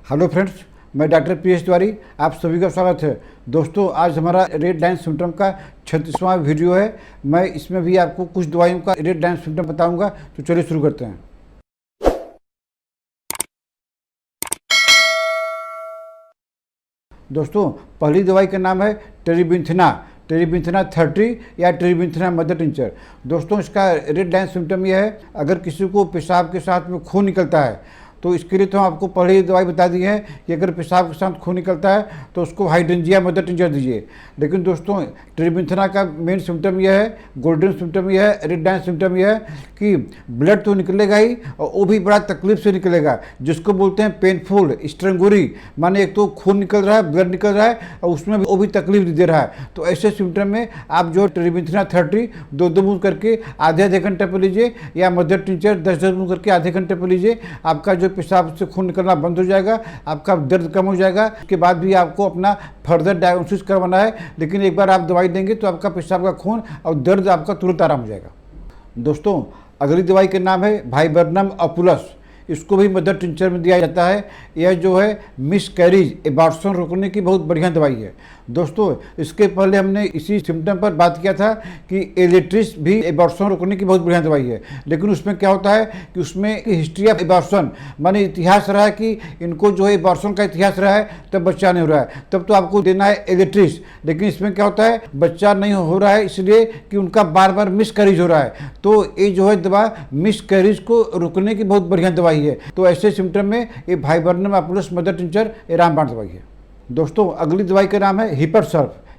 Hello friends, मैं doctor P S Tiwari, आप सभी का स्वागत है। दोस्तों, आज हमारा रेड लाइन सिम्टम का 36वां वीडियो है। मैं इसमें भी आपको कुछ दवाइयों का रेड लाइन सिम्टम बताऊंगा। तो चलिए शुरू करते हैं। दोस्तों, पहली दवाई का नाम है टेरीबिंथेना 30 या टेरीबिंथेना मदर टिंचर। दोस्तों, इसका रेड लाइन सिम्टम यह है, अगर किसी को पेशाब के साथ में खून निकलता है तो इसके लिए तो हम आपको पहले ही दवाई बता दी है कि अगर पेशाब के साथ खून निकलता है तो उसको हाइड्रेंजिया मदर टिंचर दीजिए। लेकिन दोस्तों, टेरीबिंथेना का मेन सिम्टम यह है, गोल्डन सिम्टम यह है, रेड लाइन सिम्टम यह है कि ब्लड तो निकलेगा ही और वो भी बड़ा तकलीफ से निकलेगा, जिसको बोलते हैं पेनफुल स्ट्रेंगोरी। माने एक तो खून निकल रहा है, ब्लड निकल रहा है और उसमें भी वो भी तकलीफ दे रहा है। तो ऐसे सिम्टम में आप जो टेरीबिंथेना 30 दो बूंद करके आधे घंटे पर लीजिए, या मदर टिंचर 10 बूंद करके आधे घंटे पर लीजिए। आपका जो पेशाब से खून निकलना बंद हो जाएगा, आपका दर्द कम हो जाएगा। उसके बाद भी आपको अपना फर्दर डायग्नोसिस करवाना है, लेकिन एक बार आप दवाई देंगे तो आपका पेशाब का खून और दर्द आपका तुरंत आराम हो जाएगा। दोस्तों, अगली दवाई का नाम है वाइबर्नम अपुलस। इसको भी मदर टिंचर में दिया जाता है। यह जो है मिसकैरेज एबॉर्शन रोकने की बहुत बढ़िया दवाई है। दोस्तों, इसके पहले हमने इसी सिम्टम पर बात किया था कि एलेट्रिस भी एबॉर्शन रोकने की बहुत बढ़िया दवाई है। लेकिन उसमें क्या होता है कि उसमें हिस्ट्री ऑफ एबॉर्शन, माने इतिहास रहा है कि इनको जो है एबॉर्शन का इतिहास रहा है, तब बच्चा नहीं हो रहा है, तब तो आपको देना है एलेट्रिस। लेकिन इसमें क्या होता है, बच्चा नहीं हो रहा है इसलिए कि उनका बार बार मिसकैरेज हो रहा है। तो ये जो है दवा मिसकैरेज को रोकने की बहुत बढ़िया दवाई है। तो ऐसे सिम्टम में ये वाइबर्नम अपुलस मदर टिंचर ये रामबाण दवाई है। दोस्तों, अगली दवाई का नाम है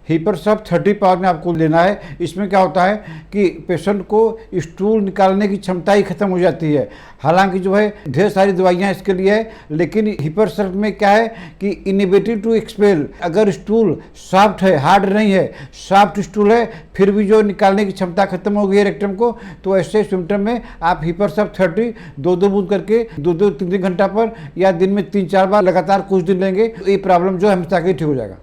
हिपरसर्फ 30 पावर में आपको लेना है। इसमें क्या होता है कि पेशेंट को स्टूल निकालने की क्षमता ही खत्म हो जाती है। हालांकि जो है ढेर सारी दवाइयाँ इसके लिए है, लेकिन हिपरसर्फ में क्या है कि इनहिबिटिव टू एक्सपेल, अगर स्टूल सॉफ्ट है, हार्ड नहीं है, सॉफ्ट स्टूल है, फिर भी जो निकालने की क्षमता खत्म हो गई है रेक्टम को, तो ऐसे सिम्टम में आप हिपरसर्फ 30 दो बूंद करके 2-3 घंटा पर या दिन में 3-4 बार लगातार कुछ दिन लेंगे तो ये प्रॉब्लम जो है हमेशा के ठीक हो जाएगा।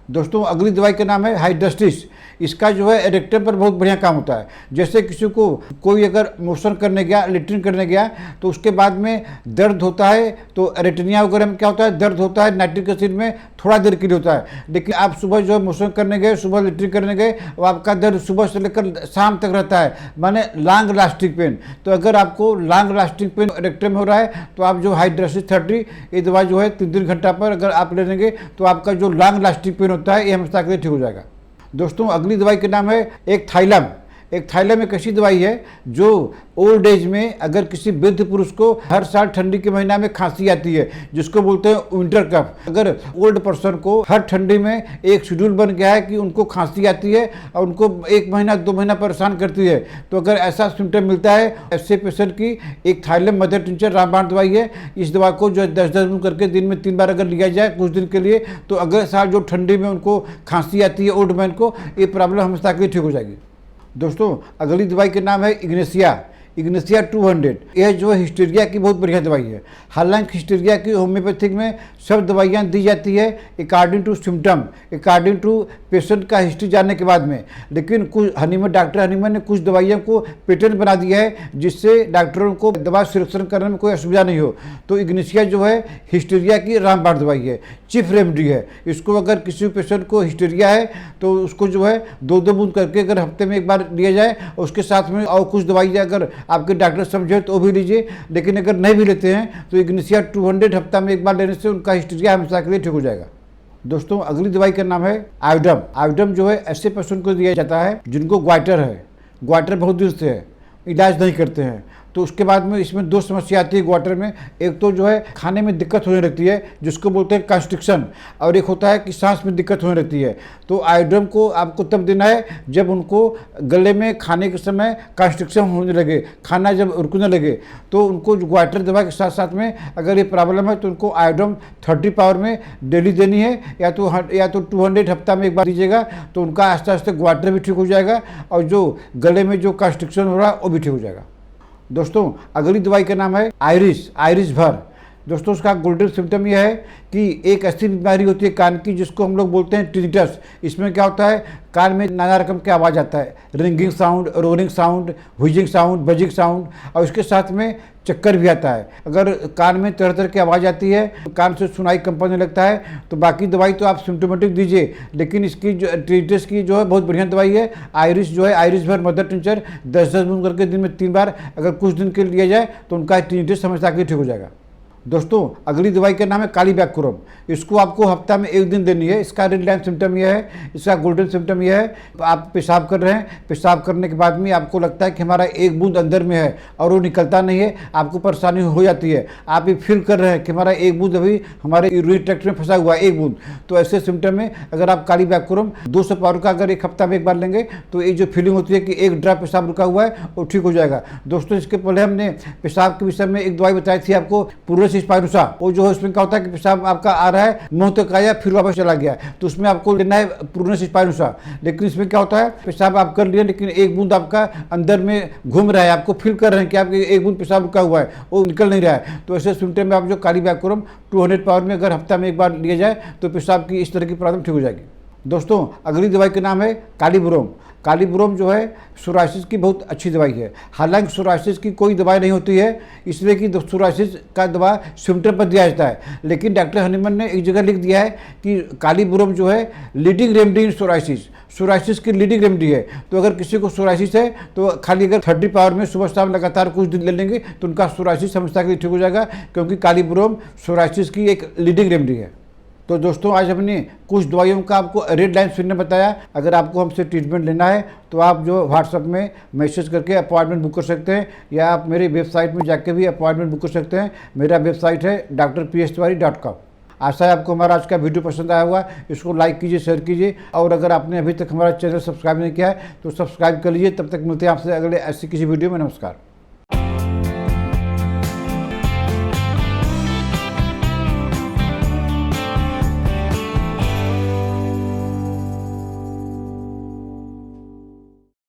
दोस्तों, अगली दवाई का नाम है हाइड्रेस्टिस। इसका जो है रेक्टम पर बहुत बढ़िया काम होता है। जैसे किसी को कोई अगर मोशन करने गया, लेट्रिन करने गया, तो उसके बाद में दर्द होता है, तो रेटिनिया वगैरह में क्या होता है, दर्द होता है नाइट्रिक एसिड में थोड़ा देर के लिए होता है। लेकिन आप सुबह जो है मोशन करने गए, सुबह लेट्रिन करने गए, और आपका दर्द सुबह से लेकर शाम तक रहता है, माने लॉन्ग लास्टिंग पेन। तो अगर आपको लॉन्ग लास्टिंग पेन रेक्टम में हो रहा है तो आप जो हाइड्रेस्टिस 30 ये दवाई जो है 3 घंटा पर अगर आप ले लेंगे तो आपका जो लॉन्ग लास्टिंग पेन होता है ये हमेशा के लिए ठीक हो जाएगा। दोस्तों, अगली दवाई का नाम है एक थाइलम एक ऐसी दवाई है जो ओल्ड एज में अगर किसी वृद्ध पुरुष को हर साल ठंडी के महीना में खांसी आती है, जिसको बोलते हैं विंटर कफ। अगर ओल्ड पर्सन को हर ठंडी में एक शेड्यूल बन गया है कि उनको खांसी आती है और उनको 1 महीना 2 महीना परेशान करती है, तो अगर ऐसा सिम्टम मिलता है, ऐसे पेशेंट की एक थाइलम मदर टिंचर रामबाण दवाई है। इस दवा को जो 10 दिन करके दिन में 3 बार अगर लिया जाए कुछ दिन के लिए, तो अगले साल जो ठंडी में उनको खांसी आती है ओल्ड मैन को, ये प्रॉब्लम हमेशा के लिए ठीक हो जाएगी। दोस्तों, अगली दवाई का नाम है इग्नेशिया 200। यह जो है हिस्टीरिया की बहुत बढ़िया दवाई है। हालांकि हिस्टीरिया की होम्योपैथिक में सब दवाइयाँ दी जाती है according to symptom, according to patient का हिस्ट्री जानने के बाद में। लेकिन कुछ डॉक्टर हनीमन ने कुछ दवाइयों को पेटेंट बना दिया है, जिससे डॉक्टरों को दवा सिलेक्शन करने में कोई असुविधा नहीं हो। तो इग्नेशिया जो है हिस्टीरिया की रामबाण दवाई है, चीफ रेमेडी है। इसको अगर किसी पेशेंट को हिस्टीरिया है तो उसको जो है 2 बूंद करके अगर हफ्ते में 1 बार लिया जाए, उसके साथ में और कुछ दवाई अगर आपके डॉक्टर समझे तो भी लीजिए। लेकिन अगर नहीं भी लेते हैं तो इग्नेशिया 200 हफ्ता में 1 बार लेने से उनका हिस्टीरिया हमेशा के लिए ठीक हो जाएगा। दोस्तों, अगली दवाई का नाम है आयोडम जो है ऐसे पेशेंट को दिया जाता है जिनको ग्वाइटर है, ग्वाइटर बहुत दिन से है, इलाज नहीं करते हैं। तो उसके बाद में इसमें 2 समस्या आती है ग्वाटर में। एक तो जो है खाने में दिक्कत होने लगती है, जिसको बोलते हैं कॉन्स्ट्रिक्शन, और एक होता है कि सांस में दिक्कत होने लगती है। तो आयोडम को आपको तब देना है जब उनको गले में खाने के समय कॉन्स्ट्रिक्शन होने लगे, खाना जब रुकने लगे। तो उनको ग्वाटर दवा के साथ साथ में अगर ये प्रॉब्लम है तो उनको आयोडम 30 पावर में डेली देनी है, या तो 200 हफ्ता में 1 बार दीजिएगा। तो उनका आस्ते आस्ते ग्वाटर भी ठीक हो जाएगा और जो गले में जो कॉन्स्ट्रिक्शन हो रहा है वो भी ठीक हो जाएगा। दोस्तों, अगली दवाई का नाम है आयरिस भर दोस्तों उसका गोल्डन सिम्टम यह है कि एक ऐसी बीमारी होती है कान की जिसको हम लोग बोलते हैं टिनिटस। इसमें क्या होता है, कान में नाना रकम की आवाज़ आता है, ringing sound, roaring sound, wheezing sound, buzzing sound, और उसके साथ में चक्कर भी आता है। अगर कान में तरह तरह की आवाज़ आती है, कान से सुनाई कम पड़ने लगता है, तो बाकी दवाई तो आप सिम्टोमेटिक दीजिए, लेकिन इसकी जो टिनिटस की जो है बहुत बढ़िया दवाई है आयरिस, जो है आयरिस भर मदर टिंचर 10-10 बूंद करके दिन में 3 बार अगर कुछ दिन के लिए लिया जाए तो उनका टिनिटस समझता कि ठीक हो जाएगा। दोस्तों अगली दवाई का नाम है काली बैकुरम। इसको आपको हफ्ता में 1 दिन देनी है। इसका रेड लाइन सिम्टम यह है, इसका गोल्डन सिम्टम यह है, आप पेशाब कर रहे हैं, पेशाब करने के बाद में आपको लगता है कि हमारा 1 बूंद अंदर में है और वो निकलता नहीं है, आपको परेशानी हो जाती है। आप ये फील कर रहे हैं कि हमारा 1 बूंद अभी हमारे यूरिन ट्रैक्ट में फंसा हुआ है, 1 बूंद। तो ऐसे सिम्टम में अगर आप काली बैकुरम 200 पाउडर का अगर 1 हफ्ता में 1 बार लेंगे तो ये जो फीलिंग होती है कि 1 ड्रॉप पेशाब रुका हुआ है वो ठीक हो जाएगा। दोस्तों इसके पहले हमने पेशाब के विषय में एक दवाई बताई थी आपको, प्लूरस स्पाइनोसा। वो जो है उसमें क्या होता है कि पेशाब आपका आ रहा है, मुंह तक आया फिर वापस चला गया, तो उसमें आपको लेना है प्लूरस स्पाइनोसा। लेकिन इसमें क्या होता है, पेशाब आप कर लिए लेकिन 1 बूंद आपका अंदर में घूम रहा है, आपको फील कर रहे हैं कि आपके 1 बूंद पेशाब रुका हुआ है, वो निकल नहीं रहा है। तो ऐसे सिम्टम में आप जो काली बैकुरम 200 पावर में अगर हफ्ता में 1 बार लिया जाए तो पेशाब की इस तरह की प्रॉब्लम ठीक हो जाएगी। दोस्तों अगली दवाई का नाम है कालीब्रोम। कालीब्रोम जो है सोराइसिस की बहुत अच्छी दवाई है। हालांकि सोराइसिस की कोई दवाई नहीं होती है, इसलिए कि सोराइसिस का दवा सिम्टम पर दिया जाता है, लेकिन डॉक्टर हनीमन ने एक जगह लिख दिया है कि कालीब्रोम जो है लीडिंग रेमेडी इन सोराइसिस की लीडिंग रेमेडी है। तो अगर किसी को सोराइसिस है तो खाली अगर 30 पावर में सुबह शाम लगातार कुछ दिन ले लेंगे तो उनका सोराइसिस समस्या के लिए ठीक हो जाएगा, क्योंकि कालीब्रोम सोराइसिस की एक लीडिंग रेमेडी है। तो दोस्तों आज हमने कुछ दवाइयों का आपको रेड लाइन सुनने बताया। अगर आपको हमसे ट्रीटमेंट लेना है तो आप जो व्हाट्सएप में मैसेज करके अपॉइंटमेंट बुक कर सकते हैं, या आप मेरी वेबसाइट में जाके भी अपॉइंटमेंट बुक कर सकते हैं। मेरा वेबसाइट है drpstiwari.com। आशा है आपको हमारा आज का वीडियो पसंद आया होगा। इसको लाइक कीजिए, शेयर कीजिए, और अगर आपने अभी तक हमारा चैनल सब्सक्राइब नहीं किया है तो सब्सक्राइब कर लीजिए। तब तक मिलते हैं आपसे अगले ऐसी किसी वीडियो में। नमस्कार।